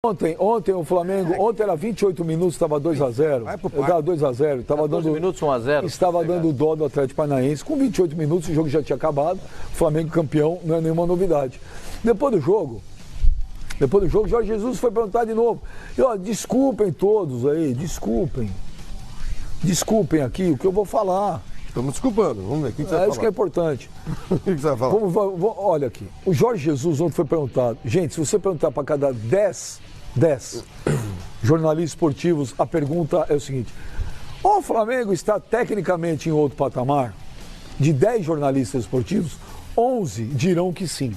Ontem o Flamengo, ontem era 28 minutos, estava 2-0. Estava 2-0, estava dando minutos 1-0. Estava dando dó do Atlético Paranaense. Com 28 minutos o jogo já tinha acabado. O Flamengo campeão, não é nenhuma novidade. Depois do jogo, Jorge Jesus foi perguntar de novo. E, ó, desculpem todos aí, desculpem aqui o que eu vou falar. Estamos desculpando, vamos ver, o que você vai falar? Isso que é importante. O que você vai falar? Olha aqui, o Jorge Jesus ontem foi perguntado. Gente, se você perguntar para cada 10 jornalistas esportivos, a pergunta é o seguinte: o Flamengo está tecnicamente em outro patamar? De 10 jornalistas esportivos, 11 dirão que sim.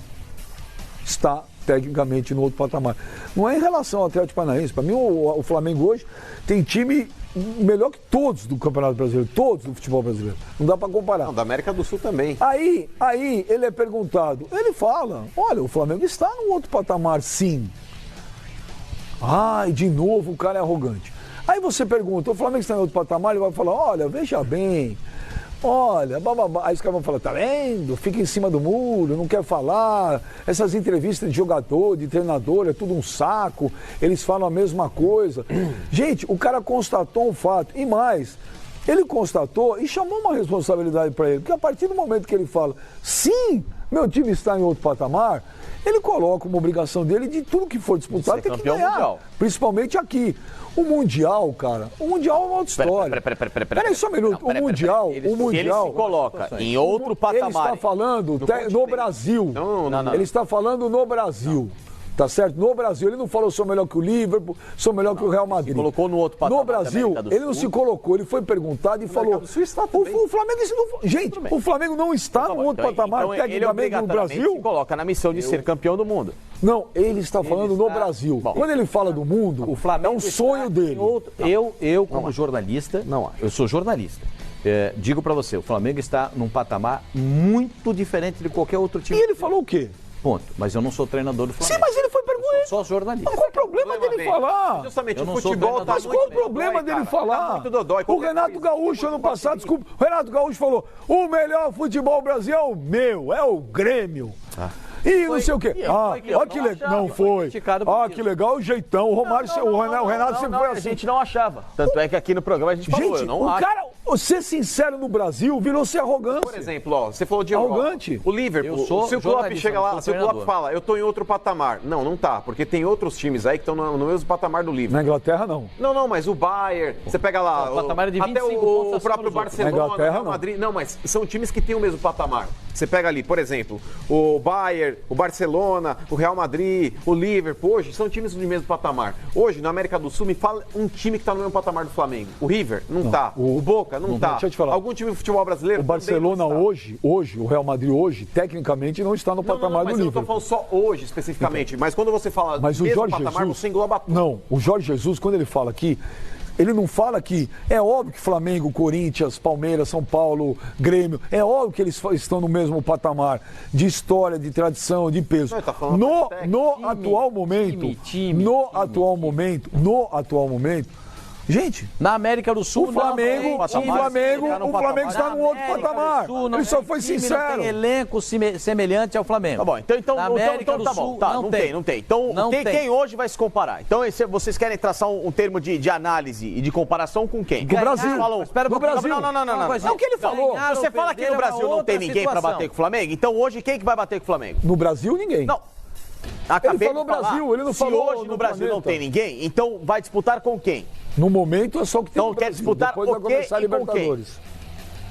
Está tecnicamente no outro patamar. Não é em relação ao Atlético Paranaense. Para mim, o Flamengo hoje tem time melhor que todos do Campeonato Brasileiro, todos do futebol brasileiro. Não dá para comparar. Não, da América do Sul também. Aí ele é perguntado, ele fala: olha, o Flamengo está num outro patamar, sim. Ai, de novo o cara é arrogante. Aí você pergunta: o Flamengo está em outro patamar? Ele vai falar: olha, veja bem, olha, bababá. Aí os caras vão falar: tá vendo? Fica em cima do muro, não quer falar. Essas entrevistas de jogador, de treinador, é tudo um saco. Eles falam a mesma coisa. Gente, o cara constatou um fato. E mais, ele constatou e chamou uma responsabilidade para ele. Porque a partir do momento que ele fala: sim, meu time está em outro patamar, ele coloca uma obrigação dele de tudo que for disputado tem que ganhar. Mundial. Principalmente aqui. O Mundial, cara, o Mundial é uma outra história. Peraí só um minuto. O Mundial... Ele se coloca em outro patamar. Ele está falando no Brasil. Não. Ele está falando no Brasil. Tá certo? No Brasil. Ele não falou: sou melhor que o Liverpool, sou melhor que o Real Madrid. Se colocou no outro patamar. No Brasil, ele não se colocou. Ele foi perguntado e falou: o Flamengo... Gente, o Flamengo não está no outro patamar tecnicamente no Brasil. Se coloca na missão de ser campeão do mundo. Não, ele está falando no Brasil. Bom, quando ele fala do mundo, o Flamengo é um sonho dele. Eu como jornalista, eu sou jornalista. Digo pra você, o Flamengo está num patamar muito diferente de qualquer outro time. E ele falou o quê? Ponto. Mas eu não sou treinador do Flamengo. Sim, mas ele foi perguntar. Eu sou só jornalista. Mas qual o problema dele falar? Justamente, eu o não futebol tá Mas qual o problema dele falar? O Renato Gaúcho, ano passado, desculpa, o Renato Gaúcho falou: o melhor futebol Brasil é o meu, é o Grêmio. E não sei o quê. Olha que legal. Não foi. Que legal o jeitão. O Romário, o Renato sempre foi assim. A gente não achava. Tanto é que aqui no programa a gente falou, eu não acho. Cara, ser sincero no Brasil virou ser arrogante. Por exemplo, ó, você falou de arrogante. O Liverpool, se o Klopp chega lá, se o Klopp fala: eu tô em outro patamar. Não tá, porque tem outros times aí que estão no mesmo patamar do Liverpool. Na Inglaterra, não. Não, mas o Bayern, você pega lá, o patamar é de 25 até o próprio Barcelona, o Real Madrid. Não, mas são times que têm o mesmo patamar. Você pega ali, por exemplo, o Bayern, o Barcelona, o Real Madrid, o Liverpool, hoje são times do mesmo patamar. Hoje, na América do Sul, me fala um time que está no mesmo patamar do Flamengo. O River? Não tá. O Boca? Não tá. Deixa eu te falar. Algum time de futebol brasileiro? O Barcelona hoje, o Real Madrid hoje, tecnicamente não está no patamar do Liverpool. Mas eu não tô falando só hoje, especificamente. Mas quando você fala do mesmo patamar, você engloba tudo. Não, o Jorge Jesus, quando ele fala aqui, ele não fala que é óbvio que Flamengo, Corinthians, Palmeiras, São Paulo, Grêmio, é óbvio que eles estão no mesmo patamar de história, de tradição, de peso. No atual momento, gente, na América do Sul, o Flamengo está num outro patamar. Ele só foi sincero. Não tem elenco semelhante ao Flamengo. Tá bom, então na América do Sul, não tem. Então, quem hoje vai se comparar? Então, vocês querem traçar um termo de análise e de comparação com quem? Do Brasil. Do Brasil. Não. É o que ele falou. Você fala que no Brasil não tem ninguém para bater com o Flamengo, então hoje quem que vai bater com o Flamengo? No Brasil, ninguém. Não. Ele falou Brasil, ele não falou. Se hoje no Brasil não tem ninguém, então vai disputar com quem? No momento é só o que tem. Então quer disputar o quê e com quem?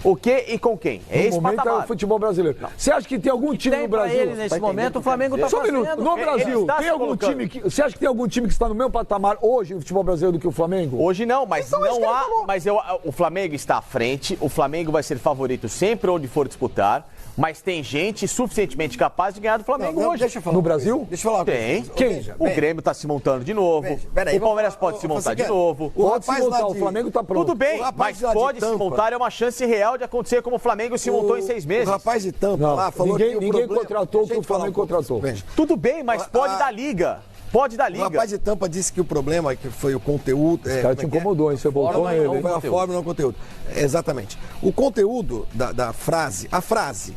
O que e com quem? No esse momento patamar. É o futebol brasileiro. Você acha que tem algum time no Brasil? Ele, nesse momento, o Flamengo está fazendo. No Brasil, tem algum time que... Você acha que tem algum time que está no mesmo patamar hoje no futebol brasileiro do que o Flamengo? Hoje não, mas então, não há... Mas o Flamengo está à frente, o Flamengo vai ser favorito sempre onde for disputar, mas tem gente suficientemente capaz de ganhar do Flamengo hoje. Deixa eu falar no Brasil? Deixa eu falar. Tem. Quem? O Grêmio está se montando de novo. O Palmeiras pode se montar de novo. Pode se montar, o Flamengo está pronto. Tudo bem, mas pode se montar, é uma chance real de acontecer como o Flamengo se montou em 6 meses. O rapaz de Tampa lá falou que ninguém contratou o que o Flamengo contratou. Tudo bem, mas pode dar liga. Pode dar liga. O rapaz de Tampa disse que o problema foi o conteúdo. Esse cara te incomodou, hein? Você voltou nele. Foi a forma, não o conteúdo. Exatamente. O conteúdo da frase, a frase.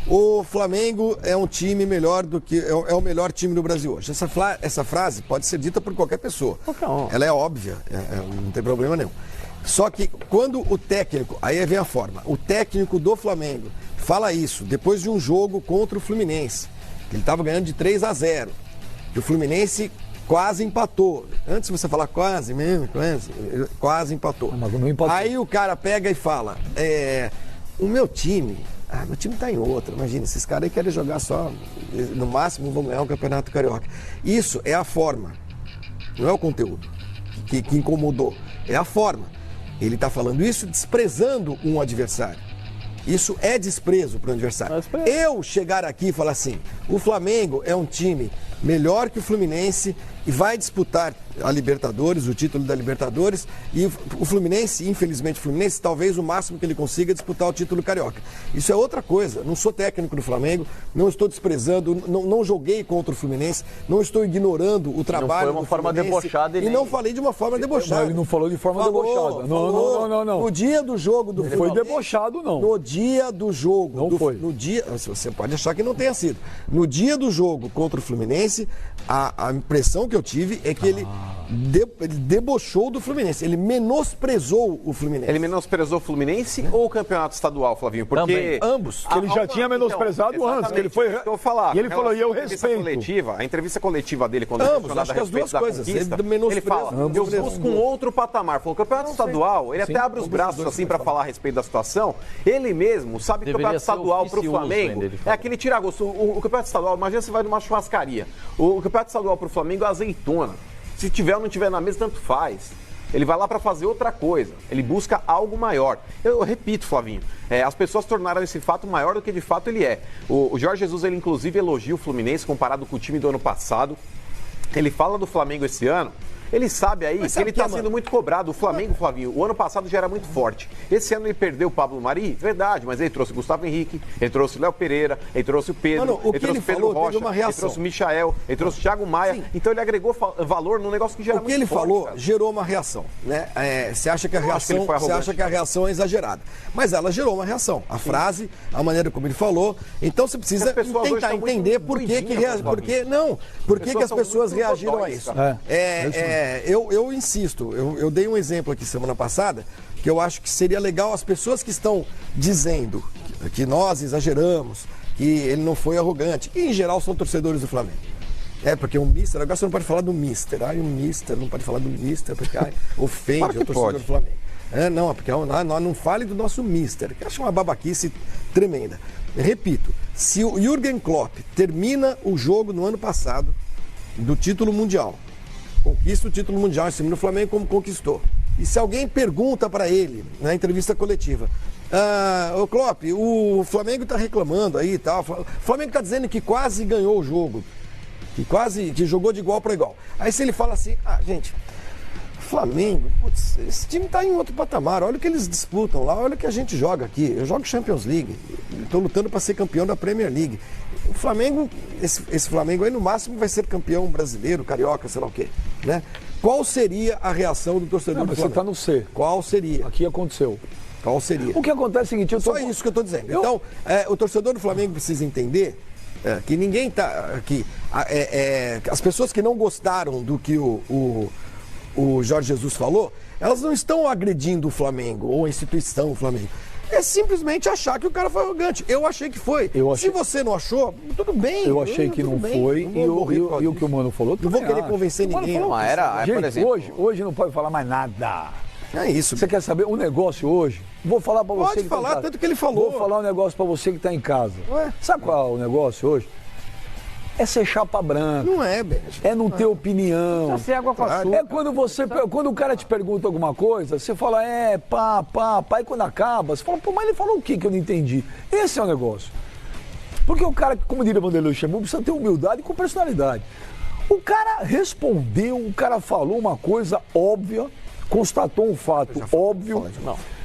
O Flamengo é um time melhor do que. É o melhor time do Brasil hoje. Essa frase pode ser dita por qualquer pessoa. Ela é óbvia, não tem problema nenhum. Só que quando o técnico, aí vem a forma, o técnico do Flamengo fala isso depois de um jogo contra o Fluminense. Ele estava ganhando de 3-0. E o Fluminense quase empatou. Antes de você falar quase mesmo, quase empatou. Mas não empatou. Aí o cara pega e fala, o meu time tá em outra. Imagina, esses caras aí querem jogar só, no máximo vão ganhar o Campeonato Carioca. Isso é a forma, não é o conteúdo que incomodou, é a forma. Ele está falando isso desprezando um adversário. Isso é desprezo para o adversário. Eu chegar aqui e falar assim, o Flamengo é um time melhor que o Fluminense e vai disputar a Libertadores, o título da Libertadores, e o Fluminense, infelizmente o Fluminense, talvez o máximo que ele consiga é disputar o título carioca. Isso é outra coisa, não sou técnico do Flamengo, não estou desprezando, não joguei contra o Fluminense, não estou ignorando o trabalho do Fluminense. Não foi uma forma debochada. E não falei de uma forma debochada. Ele não falou de forma debochada. Não. No dia do jogo do Fluminense. Foi debochado, não. No dia do jogo. Não foi. No dia, você pode achar que não tenha sido. No dia do jogo contra o Fluminense, a impressão que eu tive é que ele debochou do Fluminense. Ele menosprezou o Fluminense. Ele menosprezou o Fluminense ou o campeonato estadual, Flavinho? Porque também. Ambos. Que ele já tinha menosprezado antes. Que ele foi. Eu falar. E ele falou, e eu respeito. A entrevista coletiva dele, quando ambos, acho que as duas coisas. Ele fala, eu busco um outro patamar. Falou, o campeonato estadual, ele até abre os braços assim para falar a respeito da situação. Ele mesmo sabe que o campeonato estadual para o Flamengo é aquele tira-gosto. O campeonato estadual, imagina você vai numa churrascaria. O campeonato estadual para o Flamengo é azeitona. Se tiver ou não tiver na mesa, tanto faz. Ele vai lá para fazer outra coisa. Ele busca algo maior. Eu repito, Flavinho, as pessoas tornaram esse fato maior do que de fato ele é. O Jorge Jesus, ele inclusive elogia o Fluminense comparado com o time do ano passado. Ele fala do Flamengo esse ano. Ele sabe aí que ele está sendo muito cobrado. O Flamengo, Flavinho, o ano passado já era muito forte. Esse ano ele perdeu o Pablo Mari, verdade, mas ele trouxe o Gustavo Henrique, ele trouxe o Léo Pereira, ele trouxe o Pedro, ele trouxe o Pedro Rocha, ele trouxe o Michael, ele trouxe o Thiago Maia. Sim. Então ele agregou valor num negócio que já era muito forte. O que ele falou gerou uma reação, né? Você acha que a reação é exagerada. Mas ela gerou uma reação. A frase, a maneira como ele falou. Então você precisa tentar entender por que as pessoas reagiram a isso. Eu insisto, eu dei um exemplo aqui semana passada, que eu acho que seria legal as pessoas que estão dizendo que nós exageramos, que ele não foi arrogante, e em geral são torcedores do Flamengo. Porque o mister, agora você não pode falar do mister, o mister, não pode falar do mister, porque ofende o torcedor do Flamengo. Porque não fale do nosso mister, que eu acho uma babaquice tremenda. Repito, se o Jürgen Klopp termina o jogo no ano passado do título mundial, conquista o título mundial em cima do Flamengo como conquistou. E se alguém pergunta para ele, na entrevista coletiva, ô Klopp, o Flamengo está reclamando aí e tal, o Flamengo está dizendo que quase ganhou o jogo, que jogou de igual para igual. Aí se ele fala assim, gente, Flamengo, esse time está em outro patamar, olha o que eles disputam lá, olha o que a gente joga aqui, eu jogo Champions League, estou lutando para ser campeão da Premier League. O Flamengo, esse Flamengo aí no máximo vai ser campeão brasileiro, carioca, sei lá o quê, né? Qual seria a reação do torcedor do Flamengo? Você está no C. Qual seria? Aqui aconteceu. Qual seria? O que acontece é o seguinte... Só isso que eu estou dizendo. Então, o torcedor do Flamengo precisa entender que ninguém está... as pessoas que não gostaram do que o Jorge Jesus falou, elas não estão agredindo o Flamengo ou a instituição Flamengo. É simplesmente achar que o cara foi arrogante. Eu achei que foi. Se você não achou, tudo bem. Eu achei que não foi. E o que o Mano falou, não vou querer convencer ninguém. Gente, hoje não pode falar mais nada. É isso. Você quer saber um negócio hoje? Vou falar pra você. Pode falar, tanto que ele falou. Vou falar um negócio pra você que tá em casa. Sabe qual é o negócio hoje? É ser chapa branca. Não é, Beijo. É não ter opinião. Ser água com açúcar. É quando o cara te pergunta alguma coisa, você fala, pá. E quando acaba, você fala, mas ele falou o que eu não entendi? Esse é o negócio. Porque o cara, como diria Vanderlei Luxemburgo, precisa ter humildade com personalidade. O cara respondeu, o cara falou uma coisa óbvia, constatou um fato óbvio.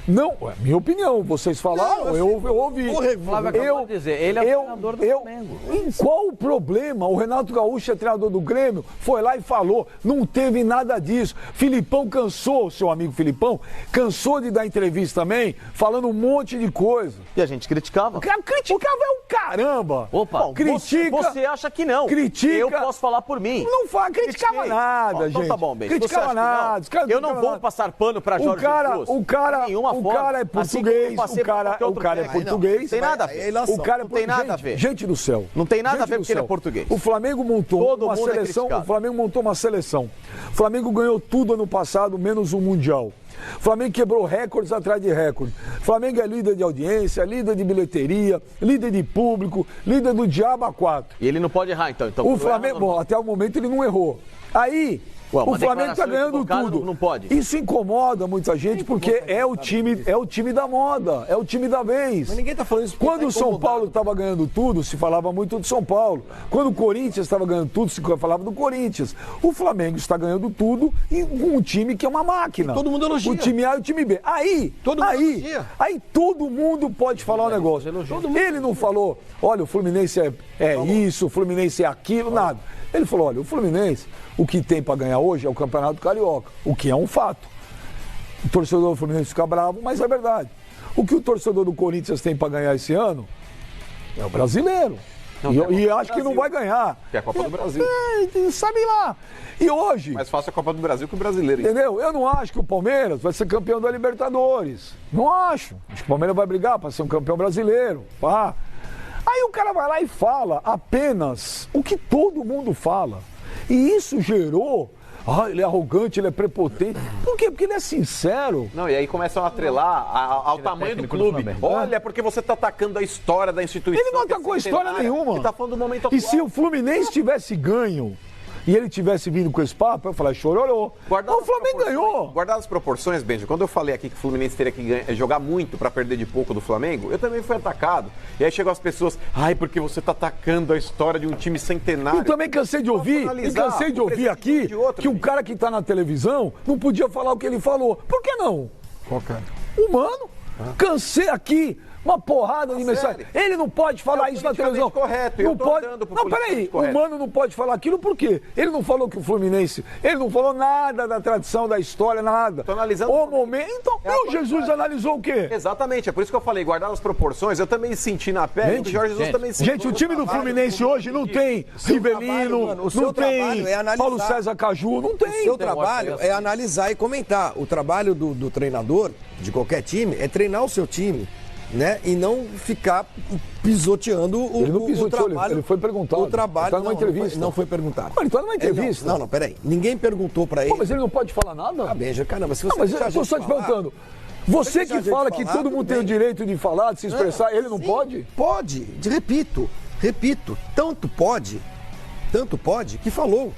Não, é minha opinião. Vocês falaram, eu ouvi. Flávio acabou de dizer, ele é o treinador do Flamengo. Qual o problema? O Renato Gaúcho é treinador do Grêmio, foi lá e falou, não teve nada disso. Filipão cansou, seu amigo Filipão, cansou de dar entrevista também, falando um monte de coisa. E a gente criticava. Criticava é o caramba. Opa, critica. Você acha que não. Critica. Eu posso falar por mim. Não fala, criticava nada, gente. Então tá bom, bem. Criticava nada. Eu não vou passar pano pra Jorge Jesus. O cara é português, o cara é português. Não tem nada a ver. O cara não tem nada a ver. Gente do céu. Não tem nada a ver porque ele é português. O Flamengo montou uma seleção. O Flamengo montou uma seleção. O Flamengo ganhou tudo ano passado, menos o Mundial. O Flamengo quebrou recordes atrás de recordes. O Flamengo é líder de audiência, líder de bilheteria, líder de público, líder do Diabo a 4. E ele não pode errar, então. O Flamengo, bom, até o momento ele não errou. Aí, o Flamengo está ganhando tudo. Não pode. Isso incomoda muita gente porque é o time da moda, é o time da vez. Mas ninguém está falando isso. Quando o São Paulo estava ganhando tudo, se falava muito do São Paulo. Quando o Corinthians estava ganhando tudo, se falava do Corinthians. O Flamengo está ganhando tudo com um time que é uma máquina. E todo mundo elogia. O time A e o time B. Aí todo mundo pode falar um negócio. Ele não falou, olha, o Fluminense é isso, o Fluminense é aquilo, nada. Ele falou, olha, o Fluminense, o que tem para ganhar hoje é o Campeonato Carioca, o que é um fato. O torcedor do Fluminense fica bravo, mas é verdade. O que o torcedor do Corinthians tem para ganhar esse ano é o brasileiro. E acho que não vai ganhar. Que é a Copa do Brasil. Sabe lá. E hoje... Mais fácil a Copa do Brasil que o brasileiro. Entendeu? Eu não acho que o Palmeiras vai ser campeão da Libertadores. Não acho. Acho que o Palmeiras vai brigar para ser um campeão brasileiro. Pá. Aí o cara vai lá e fala apenas o que todo mundo fala. E isso gerou... ele é arrogante, ele é prepotente. Por quê? Porque ele é sincero. Não, e aí começam a atrelar ao tamanho do clube. Olha, porque você está atacando a história da instituição. Ele não atacou a história nenhuma. Ele está falando do momento atual. E se o Fluminense tivesse ganho e ele tivesse vindo com esse papo, eu falei, chororô. O Flamengo ganhou. Guardadas as proporções, Benji, quando eu falei aqui que o Fluminense teria que jogar muito para perder de pouco do Flamengo, eu também fui atacado. E aí chegou as pessoas, porque você está atacando a história de um time centenário. Eu também cansei de ouvir, aqui que o cara que está na televisão não podia falar o que ele falou. Por que não? Qual cara? Humano. Cansei aqui. Uma porrada de mensagem. Ele não pode falar isso na televisão. Correto. Não pode. Não, peraí. O Mano não pode falar aquilo por quê? Ele não falou que o Fluminense. Ele não falou nada da tradição, da história, nada. Estou analisando o momento. Então, o Jesus analisou o quê? Exatamente. É por isso que eu falei, guardar as proporções. Eu também senti na pele. O Jorge Jesus também sentiu. Gente, o time do Fluminense hoje não tem Rivelino, não tem Paulo César Caju, não tem. O seu trabalho é analisar e comentar. O trabalho do treinador de qualquer time é treinar o seu time. Né? E não ficar pisoteando o trabalho. Ele foi perguntado. O trabalho. Ele tá numa entrevista. Não foi perguntado. Ele está numa entrevista. Não, peraí. Ninguém perguntou para ele. Mas ele não pode falar nada? Benja, caramba, se você. Mas eu estou só te perguntando. Você que fala que todo mundo tem o direito de falar, de se expressar, ele não pode? Pode. Repito. Tanto pode que falou.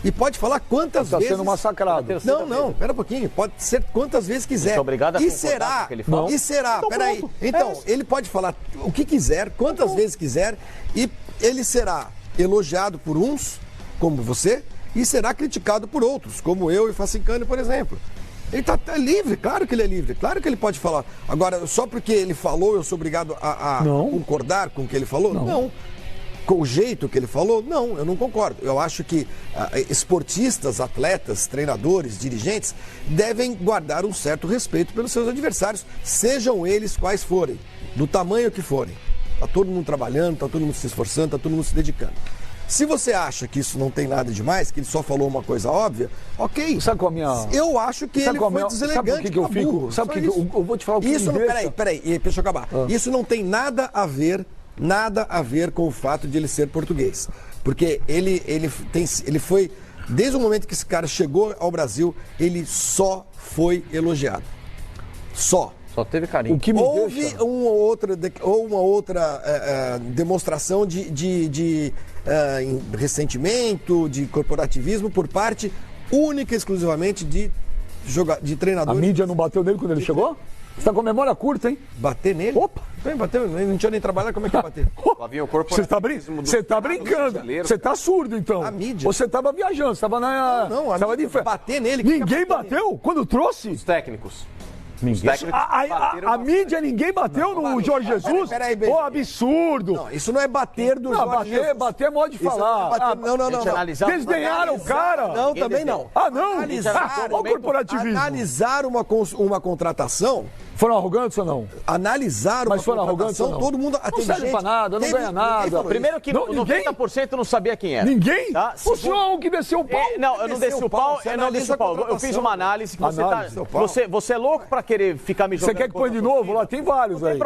E pode falar quantas vezes... Está sendo massacrado. Não, pera um pouquinho. Pode ser quantas vezes quiser. Obrigado a concordar com o que ele fala. E será? Então, peraí. Então, ele pode falar o que quiser, quantas vezes quiser, e ele será elogiado por uns, como você, e será criticado por outros, como eu e Facincani, por exemplo. Ele está livre, claro que ele é livre, claro que ele pode falar. Agora, só porque ele falou, eu sou obrigado a concordar com o que ele falou? Não. Com o jeito que ele falou? Não, eu não concordo. Eu acho que esportistas, atletas, treinadores, dirigentes devem guardar um certo respeito pelos seus adversários, sejam eles quais forem, do tamanho que forem. Está todo mundo trabalhando, está todo mundo se esforçando, está todo mundo se dedicando. Se você acha que isso não tem nada demais, que ele só falou uma coisa óbvia, ok. Sabe qual a minha... Eu acho que ele foi deselegante. Sabe por que eu fico? Sabe o que eu vou te falar o que isso me deixa... Peraí, deixa eu acabar. Isso não tem nada a ver com o fato de ele ser português. Porque ele foi, desde o momento que esse cara chegou ao Brasil, ele só foi elogiado. Só teve carinho. O que me houve deixa... uma outra demonstração de ressentimento, de corporativismo por parte única e exclusivamente de treinadores. A mídia não bateu nele quando ele chegou? Você está com memória curta, hein? Bater nele? Opa! Bem, bateu, não tinha nem trabalhado, como é que ia bater? Você está brincando. Você está surdo, então. A mídia. Você estava viajando, você estava na... Não, tava de fé. Bater nele. Ninguém bateu quando trouxe? Os técnicos. A mídia ninguém bateu no Jorge Jesus? Peraí, Pô, absurdo. Não, isso não é bater do Jorge Jesus. Bater é modo de falar. Não. Eles ganharam o cara. Não, também não. Não? Olha o corporativismo. Analisar uma contratação... Foram arrogantes ou não? Analisar uma contratação, todo mundo... Não serve pra nada, não ganha nada. Primeiro que 90% não sabia quem era. Ninguém? Tá? O senhor é um que desceu o pau. Não, eu não desci o pau, Eu fiz uma análise que você é louco pra querer ficar me jogando. Você quer que põe de novo? Lá tem vários aí.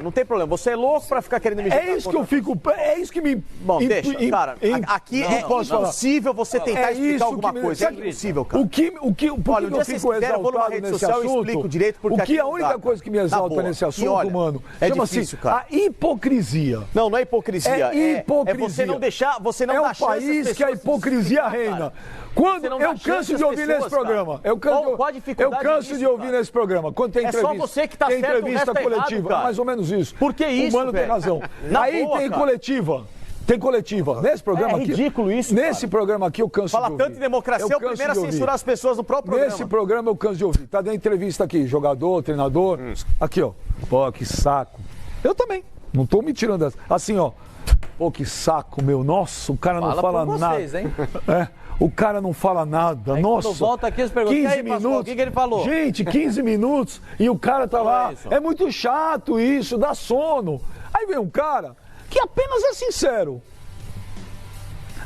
Não tem problema. Você é louco pra ficar querendo me jogar. É isso que eu fico... É isso que me... Bom, deixa, cara. Aqui é impossível você tentar explicar alguma coisa. É impossível, cara. Por que eu fico exaltado nesse assunto? O que a única coisa que me exalta nesse assunto, mano, chama-se a hipocrisia. Não é hipocrisia. É hipocrisia. É você não deixar, você não dá chance. É um país que a hipocrisia reina. Quando eu canso de ouvir nesse programa. Eu canso de ouvir nesse programa. Quando tem entrevista. É só você que tá certo, entrevista coletiva. Errado, mais ou menos isso. Por que isso? O mano tem razão. Aí tem coletiva. Tem coletiva. Nesse programa aqui. É ridículo isso. Nesse programa aqui eu canso de ouvir. Fala tanto em democracia, o primeiro a censurar as pessoas no próprio programa. Nesse programa eu canso de ouvir. Tá dando entrevista aqui, jogador, treinador. Aqui, ó. Pô, que saco. Eu também. Não tô me tirando dessa. Assim, ó. Pô, que saco, meu. Nossa, o cara não fala nada. Hein? O cara não fala nada. Aí, nossa. Quando volta aqui, 15 minutos. O que ele falou? Gente, 15 minutos e o cara tá lá. É muito chato isso, dá sono. Aí vem um cara que apenas é sincero.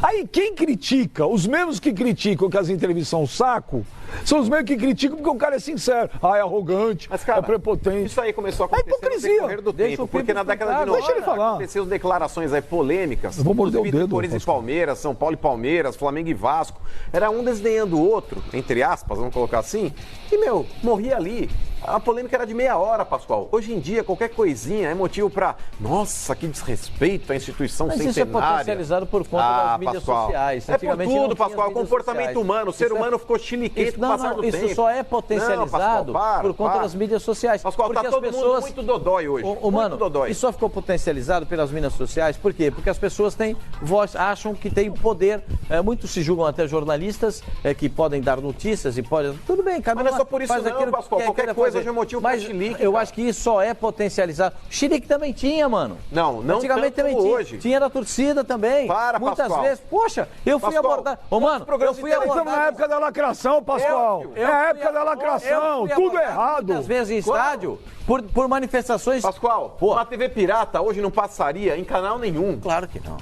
Aí quem critica, os mesmos que criticam que as entrevistas são um saco, são os mesmos que criticam porque o cara é sincero. É arrogante, mas, cara, é prepotente. Isso aí começou a acontecer no decorrer do tempo, porque na década de 90 aconteceram declarações aí polêmicas. Eu vou morder o dedo. Corinthians e Palmeiras, São Paulo e Palmeiras, Flamengo e Vasco. Era um desdenhando o outro, entre aspas, vamos colocar assim. E, morria ali. A polêmica era de meia hora, Pascoal. Hoje em dia, qualquer coisinha é motivo pra... Nossa, que desrespeito à instituição centenária. Isso é potencializado por conta das mídias sociais. É por tudo, Pascoal. Comportamento humano. O ser humano ficou chiliquento com o passar do tempo. Isso só é potencializado por conta das mídias sociais. Pascoal, tá todo mundo muito dodói hoje. Mano, isso só ficou potencializado pelas mídias sociais. Por quê? Porque as pessoas têm voz, acham que têm poder. Muitos se julgam até jornalistas que podem dar notícias e podem... Tudo bem, cada um Mas não é só por isso não, Pascoal. Qualquer coisa hoje é motivo para chilique. Eu acho que isso só é potencializado. Chilique também tinha, mano. Não antigamente também tinha. Hoje. Tinha da torcida também. Muitas vezes. Poxa, eu fui abordar. Mano, eu fui abordar. Estamos na época da lacração, Pascoal. É a época da lacração. Tudo errado. Muitas vezes em estádio, por manifestações. Pascoal, uma TV pirata hoje não passaria em canal nenhum. Claro que não.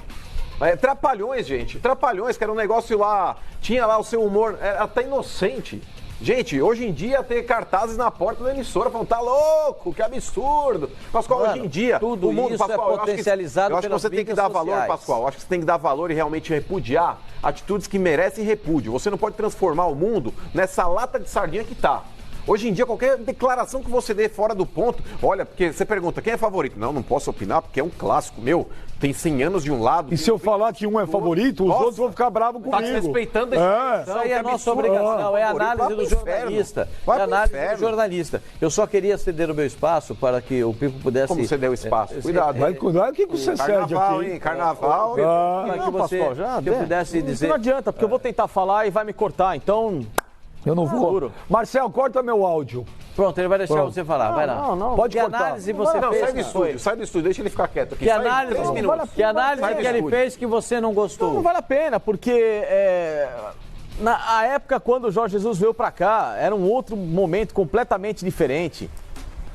Trapalhões, gente. Trapalhões, que era um negócio lá. Tinha lá o seu humor. Era até inocente. Gente, hoje em dia ter cartazes na porta da emissora falando, tá louco, que absurdo. Pascoal, hoje em dia, tudo o mundo, isso Pascoal, é potencializado eu acho que você tem que dar valor, Pascoal. Eu acho que você tem que dar valor e realmente repudiar atitudes que merecem repúdio. Você não pode transformar o mundo nessa lata de sardinha que tá. Hoje em dia, qualquer declaração que você dê fora do ponto... Olha, porque você pergunta, quem é favorito? Não posso opinar, porque é um clássico meu. Tem 100 anos de um lado... E se eu falar que um é favorito, os outros vão ficar bravos comigo. Tá respeitando a Isso aí é a nossa obrigação, é a análise do jornalista. É a análise do jornalista. Eu só queria ceder o meu espaço para que o Pipo pudesse... Como você deu espaço? Cuidado. Vai cuidar, o que você cede aqui? Carnaval, para que você pudesse dizer... Não adianta, porque eu vou tentar falar e vai me cortar, então... Eu não vou. Marcel, corta meu áudio. Pronto, ele vai deixar você falar. Vai lá. Não. Pode cortar. Análise você fez? Sai do estúdio, deixa ele ficar quieto aqui. Que análise que ele fez que você não gostou? Não vale a pena, porque na época quando o Jorge Jesus veio pra cá, era um outro momento completamente diferente.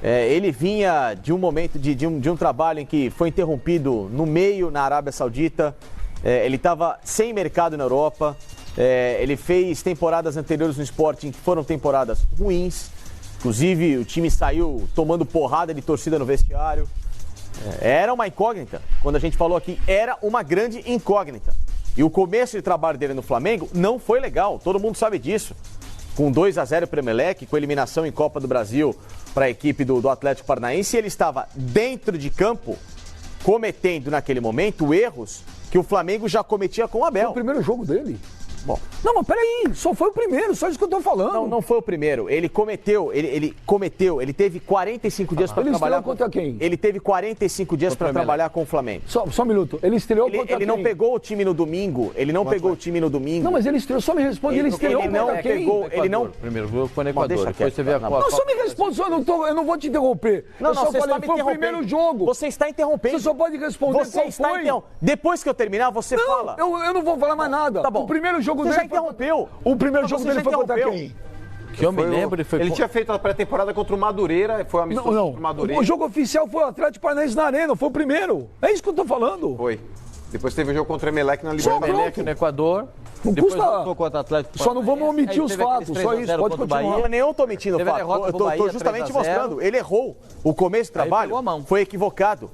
Ele vinha de um momento, de um trabalho em que foi interrompido no meio na Arábia Saudita. Ele estava sem mercado na Europa. Ele fez temporadas anteriores no Sporting que foram temporadas ruins. Inclusive, o time saiu tomando porrada de torcida no vestiário. Era uma incógnita. Quando a gente falou aqui, era uma grande incógnita. E o começo de trabalho dele no Flamengo não foi legal. Todo mundo sabe disso. Com 2-0 para o Emelec, com eliminação em Copa do Brasil para a equipe do Atlético Paranaense. E ele estava dentro de campo, cometendo naquele momento erros que o Flamengo já cometia com o Abel. Foi o primeiro jogo dele. Bom. Não, mas peraí, só foi o primeiro, só isso que eu tô falando. Não foi o primeiro. Ele ele teve 45 dias para trabalhar. Ele estreou contra quem? Ele teve 45 dias para trabalhar com o Flamengo. Só um minuto. Ele estreou contra quem? Ele não pegou o time no domingo. Não, mas ele estreou, só me responde, ele estreou contra quem? Ele não. Primeiro jogo foi no Equador. Depois você vê a Copa. Não, só me responde, eu não vou te interromper. Eu só falei, foi o primeiro jogo. Você está interrompendo. Você só pode responder qual foi. Depois que eu terminar, você fala. Eu não vou falar mais nada. Tá bom. O primeiro jogo dele já interrompeu. O primeiro jogo dele foi contra quem? Que eu me lembro, ele tinha feito a pré-temporada contra o Madureira, foi amistoso contra o Madureira. O jogo oficial foi o Atlético Paranaense na Arena, foi o primeiro. É isso que eu tô falando. Foi. Depois teve o jogo contra o Emelec na Libertadores. Emelec no Equador. Não depois custa. Contra o Atlético. Só não vamos omitir os fatos, só isso, pode continuar. Nem eu tô mentindo o fato. Eu tô justamente mostrando. Ele errou. O começo do trabalho foi equivocado.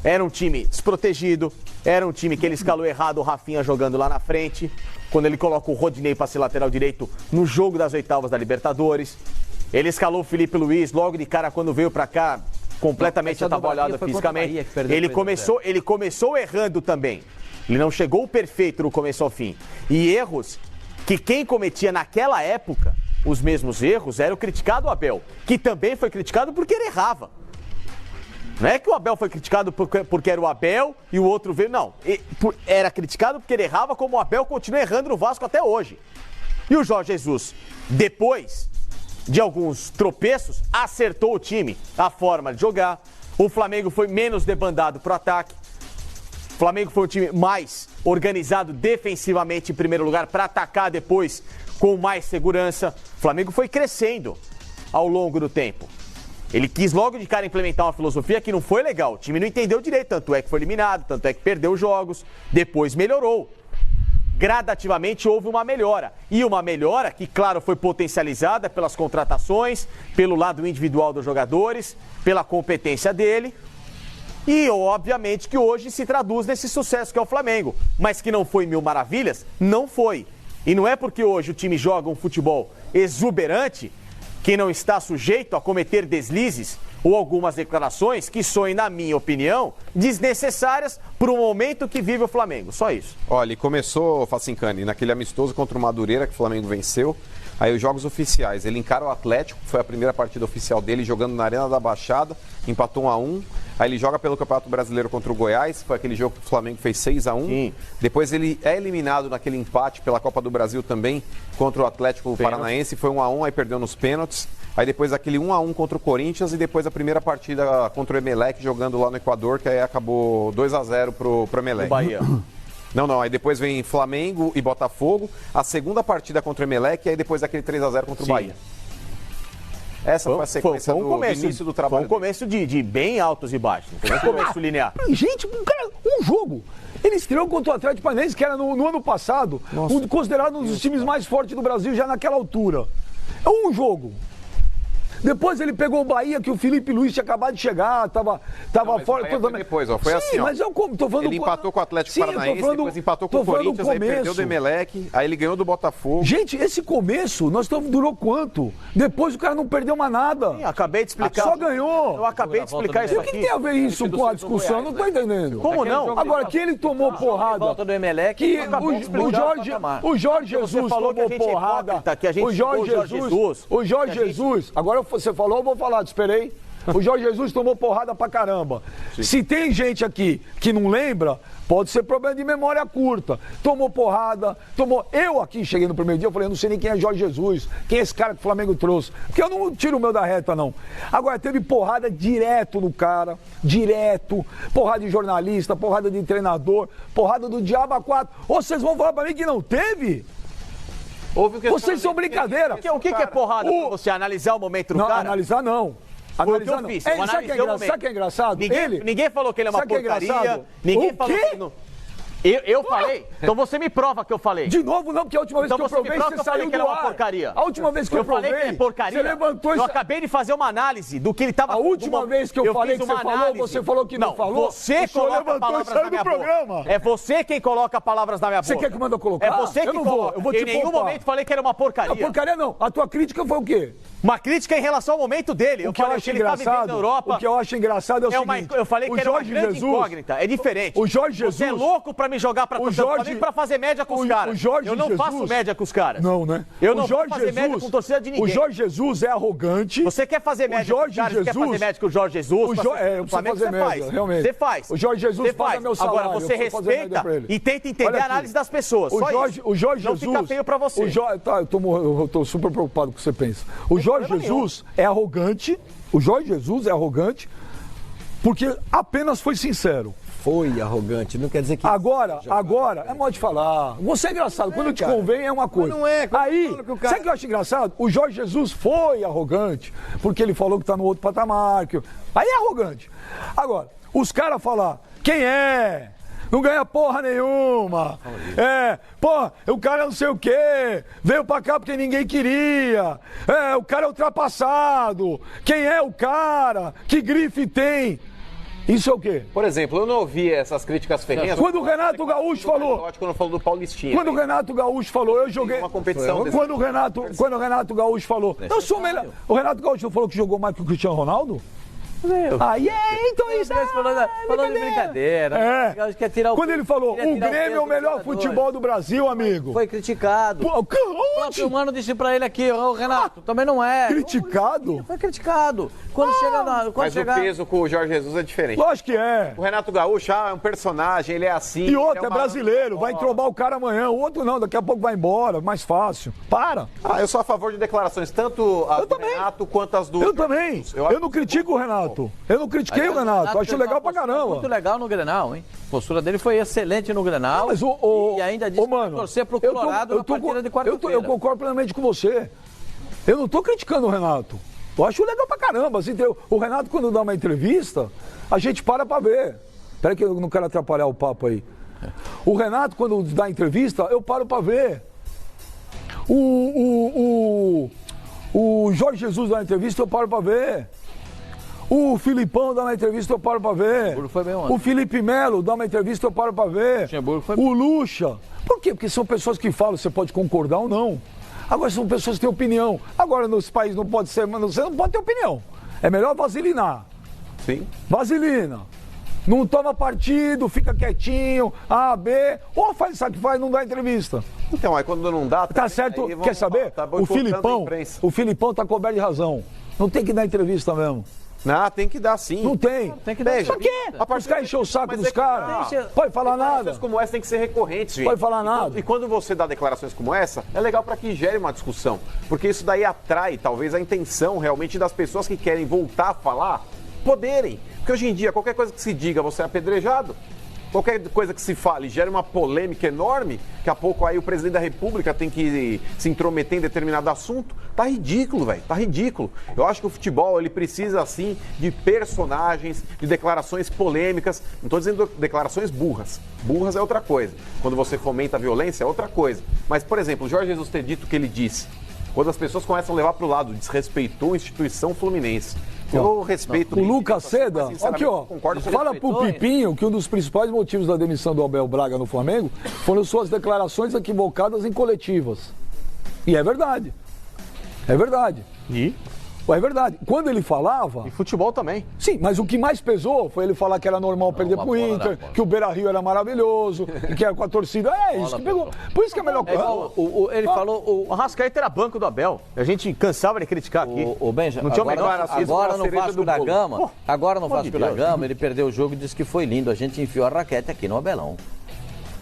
Era um time desprotegido, era um time que ele escalou errado, o Rafinha jogando lá na frente, quando ele coloca o Rodinei para ser lateral direito no jogo das oitavas da Libertadores. Ele escalou o Felipe Luiz logo de cara quando veio para cá, completamente atabalhado fisicamente. Ele começou errando também. Ele não chegou perfeito no começo ao fim. E erros que quem cometia naquela época, os mesmos erros, era o criticado Abel, que também foi criticado porque ele errava. Não é que o Abel foi criticado porque era o Abel e o outro veio. Não. Era criticado porque ele errava, como o Abel continua errando no Vasco até hoje. E o Jorge Jesus, depois de alguns tropeços, acertou o time, a forma de jogar. O Flamengo foi menos debandado pro ataque. O Flamengo foi um time mais organizado defensivamente em primeiro lugar, para atacar depois com mais segurança. O Flamengo foi crescendo ao longo do tempo. Ele quis logo de cara implementar uma filosofia que não foi legal. O time não entendeu direito, tanto é que foi eliminado, tanto é que perdeu jogos. Depois melhorou. Gradativamente houve uma melhora. E uma melhora que, claro, foi potencializada pelas contratações, pelo lado individual dos jogadores, pela competência dele. E, obviamente, que hoje se traduz nesse sucesso que é o Flamengo. Mas que não foi mil maravilhas? Não foi. E não é porque hoje o time joga um futebol exuberante que não está sujeito a cometer deslizes ou algumas declarações que são, na minha opinião, desnecessárias para o momento que vive o Flamengo. Só isso. Olha, e começou, Facincani, naquele amistoso contra o Madureira, que o Flamengo venceu. Aí os jogos oficiais, ele encara o Atlético, foi a primeira partida oficial dele, jogando na Arena da Baixada, empatou 1-1. Aí ele joga pelo Campeonato Brasileiro contra o Goiás, foi aquele jogo que o Flamengo fez 6-1. Sim. Depois ele é eliminado naquele empate pela Copa do Brasil também, contra o Atlético Paranaense, foi 1-1, aí perdeu nos pênaltis. Aí depois aquele 1-1 contra o Corinthians e depois a primeira partida contra o Emelec, jogando lá no Equador, que aí acabou 2-0 pro Emelec. O Bahia. Não, aí depois vem Flamengo e Botafogo, a segunda partida contra o Emelec, e aí depois aquele 3-0 contra o Bahia. Essa foi a sequência do início do trabalho. Foi um começo de bem altos e baixos, não foi um começo linear. Gente, um jogo. Ele estreou contra o Atlético Paranaense, que era no ano passado, considerado um dos times mais fortes do Brasil já naquela altura. É um jogo. Depois ele pegou o Bahia, que o Felipe Luiz tinha acabado de chegar, tava fora. Foi depois, ó. Foi assim, ó. Mas eu tô falando. Ele empatou com o Atlético Paranaense, depois empatou com o Corinthians, aí perdeu do Emelec, aí ele ganhou do Botafogo. Gente, esse começo, durou quanto? Depois o cara não perdeu mais nada. Sim, acabei de explicar. Só ganhou. Eu acabei de explicar isso aqui. O que tem a ver isso com a discussão? Não tô entendendo. Como não? Agora, que ele tomou porrada. Volta do Emelec, que o Jorge Jesus tomou porrada. O Jorge Jesus, agora você falou, eu vou falar, te esperei. O Jorge Jesus tomou porrada pra caramba. Sim. Se tem gente aqui que não lembra, pode ser problema de memória curta. Tomou porrada, Eu aqui cheguei no primeiro dia, eu falei, eu não sei nem quem é Jorge Jesus, quem é esse cara que o Flamengo trouxe. Porque eu não tiro o meu da reta, não. Agora, teve porrada direto no cara, direto. Porrada de jornalista, porrada de treinador, porrada do Diabo a 4. Ou vocês vão falar pra mim que não teve? Vocês são brincadeira. O que é porrada pra você? Analisar o momento do cara? Não, analisar não. Foi o que eu fiz. Sabe que é engraçado? Ninguém falou que ele é uma porcaria. Ninguém falou que ele não... Eu falei? Então você me prova que eu falei. De novo não, porque a última vez que eu provei, você saiu do ar. Porcaria. A última vez que eu provei, falei que é porcaria. Você levantou Eu acabei de fazer uma análise do que ele estava... A última vez que eu falei que você falou que não falou. Você coloca palavras na minha boca. É você quem coloca palavras na minha boca. Você quer que manda colocar? É você que coloca. Eu vou te em nenhum momento falei que era uma porcaria. Não, porcaria não. A tua crítica foi o quê? Uma crítica em relação ao momento dele. O que eu acho engraçado, o que eu acho engraçado é o seguinte. Eu falei que era uma grande incógnita. É diferente. O Jorge Jesus... Você é louco pra me jogar pra torcida do Flamengo pra fazer média com os caras. Eu não faço média com os caras. Não, né? Eu não vou fazer média com torcida de ninguém. O Jorge Jesus é arrogante. Você quer fazer média com os caras? Você quer fazer média com o Jorge Jesus? Eu preciso fazer média, realmente. Você faz. O Jorge Jesus paga meu salário. Agora, você respeita e tenta entender a análise das pessoas. O Jorge Jesus... Não fica feio pra você. Eu tô super preocupado com o que você pensa. O Jorge Jesus é arrogante. O Jorge Jesus é arrogante porque apenas foi sincero. Foi arrogante, não quer dizer que... Agora, é modo de falar. Você é engraçado, quando te convém é uma coisa. Não é. Aí, sabe o que eu acho engraçado? O Jorge Jesus foi arrogante, porque ele falou que tá no outro patamar. Aí é arrogante. Agora, os caras falar, quem é? Não ganha porra nenhuma. Porra, o cara não sei o quê. Veio pra cá porque ninguém queria. O cara é ultrapassado. Quem é o cara? Que grife tem? Isso é o quê? Por exemplo, eu não ouvi essas críticas ferrenhas. Quando o Renato Gaúcho falou... Quando falou do Paulistinha. Quando o Renato Gaúcho falou, eu joguei... Uma competição quando o Renato Gaúcho falou... Eu sou melhor... O Renato Gaúcho não falou que jogou mais que o Cristiano Ronaldo? Então isso falando de brincadeira. Quer tirar Quando ele falou, o Grêmio é o melhor futebol do Brasil, amigo. Foi criticado. O próprio Mano disse pra ele aqui, o Renato, também não é. Criticado? Foi criticado. Quando chega na... Mas o peso com o Jorge Jesus é diferente. Lógico que é. O Renato Gaúcho é um personagem, ele é assim. E outro, é brasileiro, vai trombar o cara amanhã. O outro não, daqui a pouco vai embora, mais fácil. Para. Eu sou a favor de declarações, tanto as do Renato quanto as do... Eu também. Eu não critico o Renato. Eu não critiquei o Renato, acho legal pra caramba. Muito legal no Grenal, hein? A postura dele foi excelente no Grenal. Mas e ainda disse que vai torcer pro Colorado na partida de quarta-feira. Eu concordo plenamente com você. Eu não tô criticando o Renato. Eu acho legal pra caramba. Assim, o Renato, quando dá uma entrevista, a gente para pra ver. Peraí que eu não quero atrapalhar o papo aí. O Renato, quando dá entrevista, eu paro pra ver. O Jorge Jesus dá uma entrevista, eu paro pra ver. O Filipão dá uma entrevista, eu paro pra ver. O Felipe Melo dá uma entrevista, eu paro pra ver. O Lucha. Por quê? Porque são pessoas que falam, você pode concordar ou não. Agora são pessoas que têm opinião. Agora nos países não pode ser, mas você não pode ter opinião. É melhor vasilinar. Sim. Vaselina. Não toma partido, fica quietinho, A, B, ou faz sabe que faz, não dá entrevista. Então, aí quando não dá... Tá certo, quer saber? O Filipão tá coberto de razão. Não tem que dar entrevista mesmo. Não, tem que dar sim. Não tem. Tem que dar. Pra quê? Os caras encher o saco dos caras. Pode falar nada. Declarações como essa tem que ser recorrentes, gente. Pode falar nada. E quando você dá declarações como essa, é legal para que gere uma discussão. Porque isso daí atrai, talvez, a intenção realmente das pessoas que querem voltar a falar, poderem. Porque hoje em dia, qualquer coisa que se diga, você é apedrejado. Qualquer coisa que se fale gera uma polêmica enorme, daqui a pouco aí o presidente da República tem que se intrometer em determinado assunto. Tá ridículo, velho, tá ridículo. Eu acho que o futebol, ele precisa, assim, de personagens, de declarações polêmicas. Não tô dizendo declarações burras. Burras é outra coisa. Quando você fomenta a violência é outra coisa. Mas, por exemplo, o Jorge Jesus ter dito o que ele disse. Quando as pessoas começam a levar pro lado, desrespeitou a instituição fluminense. Eu respeito... O Lucas Seda, aqui ó, fala pro Pipinho que um dos principais motivos da demissão do Abel Braga no Flamengo foram suas declarações equivocadas em coletivas. E é verdade. É verdade. É verdade. Quando ele falava... E futebol também. Sim, mas o que mais pesou foi ele falar que era normal perder pro Inter, que o Beira-Rio era maravilhoso, que era com a torcida. É isso que pegou. Por isso que é melhor coisa. Ele falou... O Arrascaeta era banco do Abel. A gente cansava de criticar aqui. O Benja, não tinha agora no Vasco da Gama, ele perdeu o jogo e disse que foi lindo. A gente enfiou a raquete aqui no Abelão.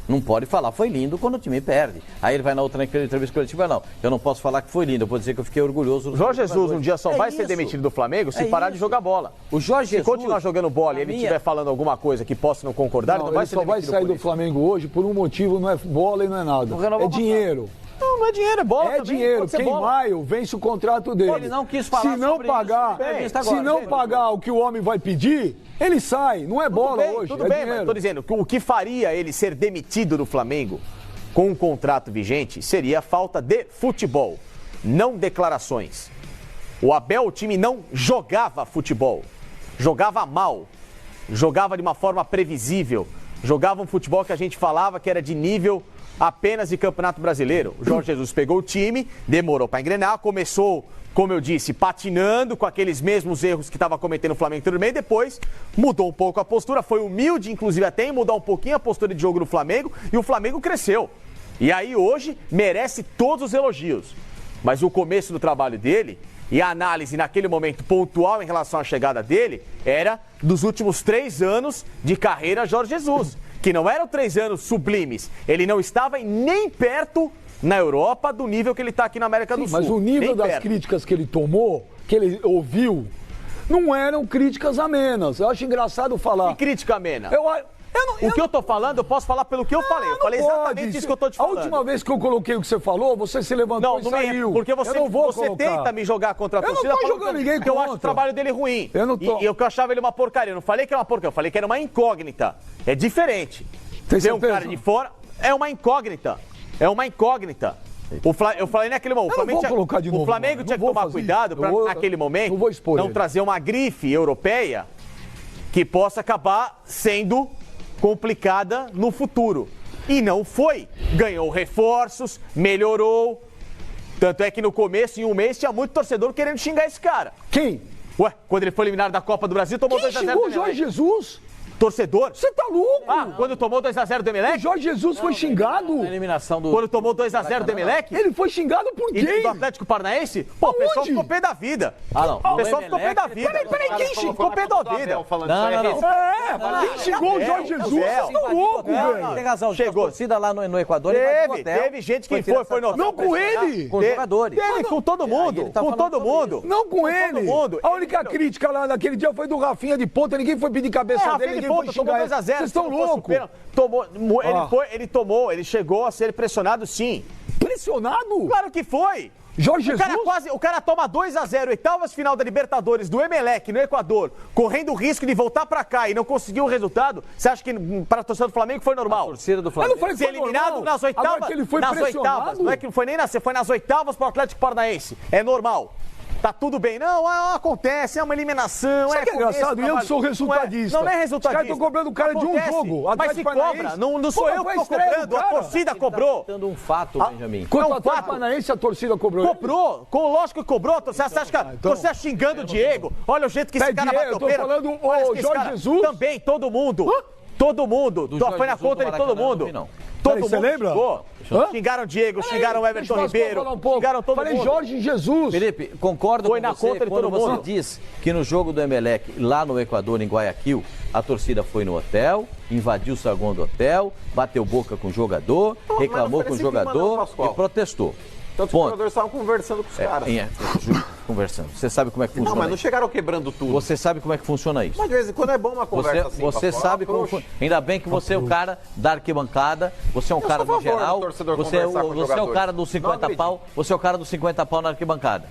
Não pode falar, foi lindo quando o time perde. Aí ele vai na outra entrevista coletiva, não. Eu não posso falar que foi lindo, eu vou dizer que eu fiquei orgulhoso. Jorge Jesus um dia só vai ser demitido do Flamengo se parar de jogar bola. O Jorge Jesus... Se continuar jogando bola e ele estiver falando alguma coisa que possa não concordar, não vai ser demitido. Ele só vai sair do Flamengo hoje por um motivo, não é bola e não é nada. É dinheiro. Não é dinheiro, é bola. É dinheiro, porque em maio vence o contrato dele. Ele não quis falar se não pagar o que o homem vai pedir, ele sai. Não é bola hoje. Tudo bem, mas tô dizendo que o que faria ele ser demitido do Flamengo com um contrato vigente seria a falta de futebol, não declarações. O Abel, o time não jogava futebol, jogava mal, jogava de uma forma previsível, jogava um futebol que a gente falava que era de nível apenas de Campeonato Brasileiro. O Jorge Jesus pegou o time, demorou para engrenar, começou, como eu disse, patinando com aqueles mesmos erros que estava cometendo o Flamengo anteriormente, depois mudou um pouco a postura, foi humilde, inclusive até em mudar um pouquinho a postura de jogo do Flamengo, e o Flamengo cresceu. E aí hoje merece todos os elogios. Mas o começo do trabalho dele e a análise naquele momento pontual em relação à chegada dele era dos últimos 3 anos de carreira Jorge Jesus, que não eram 3 anos sublimes. Ele não estava nem perto na Europa do nível que ele está aqui na América do Sul. Mas o nível das críticas que ele tomou, que ele ouviu, não eram críticas amenas. Eu acho engraçado falar. Que crítica amena? O que eu tô falando, eu posso falar pelo que eu falei. Eu falei exatamente isso que eu tô te falando. A última vez que eu coloquei o que você falou, você se levantou e saiu. Porque você tenta me jogar contra a torcida. Eu não tô jogando ninguém contra. Porque eu acho o trabalho dele ruim. Eu não tô. E eu achava ele uma porcaria. Eu não falei que era uma porcaria, eu falei que era uma incógnita. É diferente. Tem ver um cara de fora é uma incógnita. É uma incógnita. Eu falei naquele momento. O Flamengo tinha que tomar cuidado para, naquele momento, não trazer uma grife europeia que possa acabar sendo complicada no futuro. E não foi. Ganhou reforços, melhorou. Tanto é que no começo, em um mês, tinha muito torcedor querendo xingar esse cara. Quem? Ué, quando ele foi eliminado da Copa do Brasil, tomou 2-0 do Emelec. Quem xingou o Jorge Jesus? Torcedor? Você tá louco? Quando tomou 2-0 do Emelec? O Jorge Jesus foi xingado. Na eliminação do... Quando tomou 2-0 do Emelec? Ele foi xingado por quem? E do Atlético Paranaense? Pô, o pessoal ficou pé da vida. Não. O pessoal ficou pé da vida. Peraí, quem ficou pé da vida? Não. Quem xingou o Jorge Jesus? Vocês estão loucos, velho. Tem razão. Chegou. A torcida lá no Equador. Teve gente que foi no... Não com ele. Com os jogadores. Teve com todo mundo. Com todo mundo. Não com ele. A única crítica lá naquele dia foi do Rafinha de ponta. Ninguém foi pedir cabeça dele. Ninguém foi xingar ele. Vocês estão loucos. Ele chegou a ser pressionado, sim. Pressionado? Claro que foi. Jorge Jesus? O cara toma 2-0, oitavas final da Libertadores do Emelec no Equador, correndo o risco de voltar pra cá e não conseguiu o resultado. Você acha que para a torcida do Flamengo foi normal? A torcida do Flamengo. Eu não falei que foi eliminado normal. nas oitavas. Agora que ele foi nas pressionado? oitavas. Não é que não foi nem foi nas oitavas pro Atlético Paranaense. É normal. Tá tudo bem. Não, acontece, é uma eliminação. Sabe que é engraçado? Eu que sou resultadista. Não é resultadista. Os caras estão cobrando o cara de um jogo. Mas se cobra. Não sou eu que tô cobrando. A torcida cobrou. Tá um fato, Benjamin. Quanto o Atlético Paranaense, a torcida cobrou. Cobrou. Lógico que cobrou. Você acha que você xingando o Diego? Olha o jeito que esse cara bateu. Eu tô falando o Jorge Jesus. Também, todo mundo. Todo mundo. Foi na conta de todo mundo. Todo mundo lembra? Xingaram o Diego, xingaram o Everton Ribeiro, xingaram todo mundo. Falei Jorge Jesus. Felipe, concordo com você conta de quando todo mundo. você diz que no jogo do Emelec, lá no Equador, em Guayaquil, a torcida foi no hotel, invadiu o saguão do hotel, bateu boca com o jogador, reclamou com o jogador e protestou. Então os jogadores estavam conversando com os caras. Conversando. Você sabe como é que funciona. Não, mas não chegaram quebrando tudo. Você sabe como é que funciona isso. Mas de vez em quando é bom uma conversa assim. Você sabe como. Ainda bem que você é o cara da arquibancada, você é um cara do geral, você é o cara dos 50 pau, você é o cara dos 50 pau na arquibancada.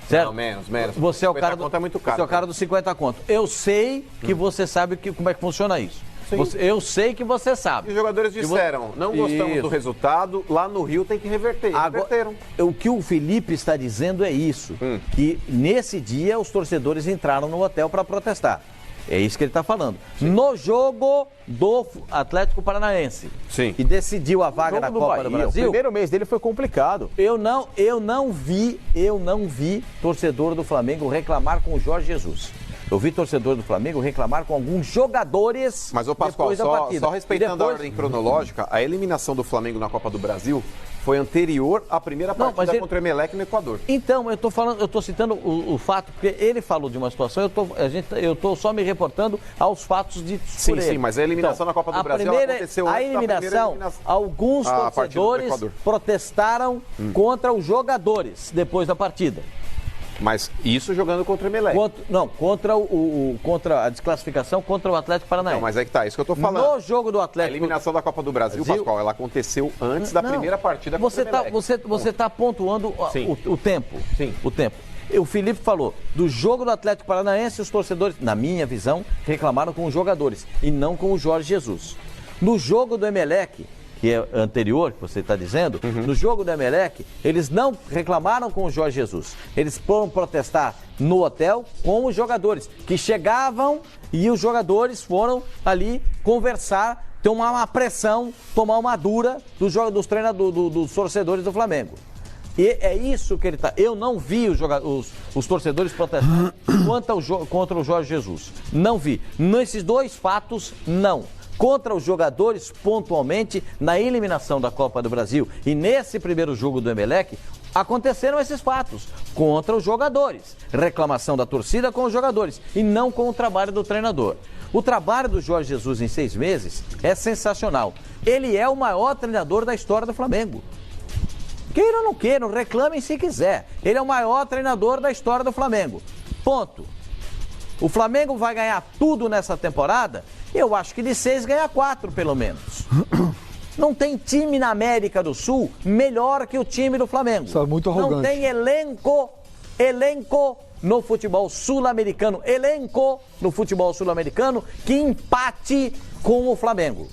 Certo? Não, menos. Você é o cara do, é muito caro, você é o cara dos 50 conto. Eu sei que você sabe como é que funciona isso. Eu sei que você sabe. E os jogadores disseram, não gostamos do resultado, lá no Rio tem que reverter. Reverteram. O que o Felipe está dizendo é isso, que nesse dia os torcedores entraram no hotel para protestar. É isso que ele está falando. Sim. No jogo do Atlético Paranaense, que decidiu a vaga na Copa do Brasil. O primeiro mês dele foi complicado. Eu não vi torcedor do Flamengo reclamar com o Jorge Jesus. Eu vi torcedor do Flamengo reclamar com alguns jogadores. Mas, ô Pascoal, só respeitando a ordem cronológica, a eliminação do Flamengo na Copa do Brasil foi anterior à primeira partida contra o Emelec no Equador. Então, eu estou citando o fato, porque ele falou de uma situação, eu estou só me reportando aos fatos ditos por ele. Sim, mas a eliminação na Copa do Brasil aconteceu antes da primeira eliminação. Alguns torcedores protestaram contra os jogadores depois da partida. Mas isso jogando contra o Emelec. Contra a desclassificação contra o Atlético Paranaense. Não, mas é que tá, isso que eu tô falando. No jogo do Atlético... A eliminação da Copa do Brasil, Pascoal, ela aconteceu antes da primeira partida contra o Emelec. Você está pontuando o tempo. Sim. O tempo. O Felipe falou, do jogo do Atlético Paranaense, os torcedores, na minha visão, reclamaram com os jogadores e não com o Jorge Jesus. No jogo do Emelec, que é anterior, que você está dizendo, no jogo do Emelec, eles não reclamaram com o Jorge Jesus. Eles foram protestar no hotel com os jogadores, que chegavam e os jogadores foram ali conversar tomar uma pressão, tomar uma dura dos treinadores, dos torcedores do Flamengo. E é isso que ele está. Eu não vi os torcedores protestando contra o Jorge Jesus. Não vi. Nesses dois fatos, não. Contra os jogadores, pontualmente, na eliminação da Copa do Brasil e nesse primeiro jogo do Emelec, aconteceram esses fatos. Contra os jogadores. Reclamação da torcida com os jogadores e não com o trabalho do treinador. O trabalho do Jorge Jesus em 6 meses é sensacional. Ele é o maior treinador da história do Flamengo. Queiram ou não queiram, reclamem se quiser. Ele é o maior treinador da história do Flamengo. Ponto. O Flamengo vai ganhar tudo nessa temporada? Eu acho que de 6 ganha 4, pelo menos. Não tem time na América do Sul melhor que o time do Flamengo. Isso é muito arrogante. Não tem elenco no futebol sul-americano, que empate com o Flamengo.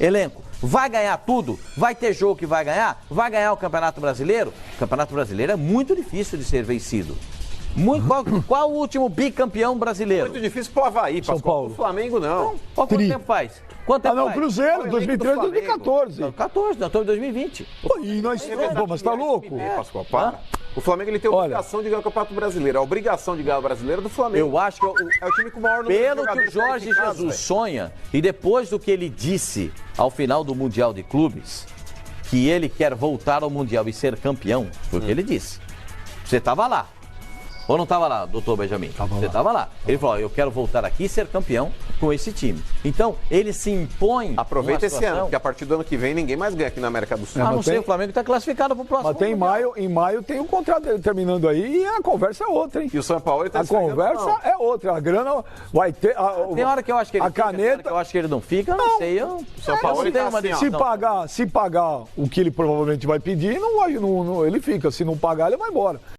Elenco. Vai ganhar tudo? Vai ter jogo que vai ganhar? Vai ganhar o Campeonato Brasileiro? O Campeonato Brasileiro é muito difícil de ser vencido. Qual o último bicampeão brasileiro? Muito difícil pro Havaí, São Paulo. O Flamengo não. Quanto tempo faz? Quanto tempo faz? Cruzeiro, 2013, 2014. Não, 14, nós estamos em 2020. Pô, e nós... Pô, mas tá louco? Pascoal, para. O Flamengo ele tem a obrigação de ganhar o Campeonato Brasileiro. A obrigação de ganhar o Brasileiro é do Flamengo. Eu acho que é o time com o maior número de pelo que o jogadores Jorge Jesus sonha, e depois do que ele disse ao final do Mundial de Clubes, que ele quer voltar ao Mundial e ser campeão, foi o que ele disse. Você estava lá. Ou não estava lá, doutor Benjamin? Você estava lá. Ele falou, eu quero voltar aqui e ser campeão com esse time. Então, ele se impõe. Aproveita esse ano, porque a partir do ano que vem ninguém mais ganha aqui na América do Sul. Não sei, o Flamengo está classificado para o próximo. Mas tem em maio tem um contrato dele terminando aí e a conversa é outra, hein? E o São Paulo está A conversa é outra. A grana vai ter. Tem hora que eu acho que ele fica, tem hora que eu acho que ele não fica, eu não sei. O São Paulo tem uma decisão. Se pagar o que ele provavelmente vai pedir, ele fica. Se não pagar, ele vai embora.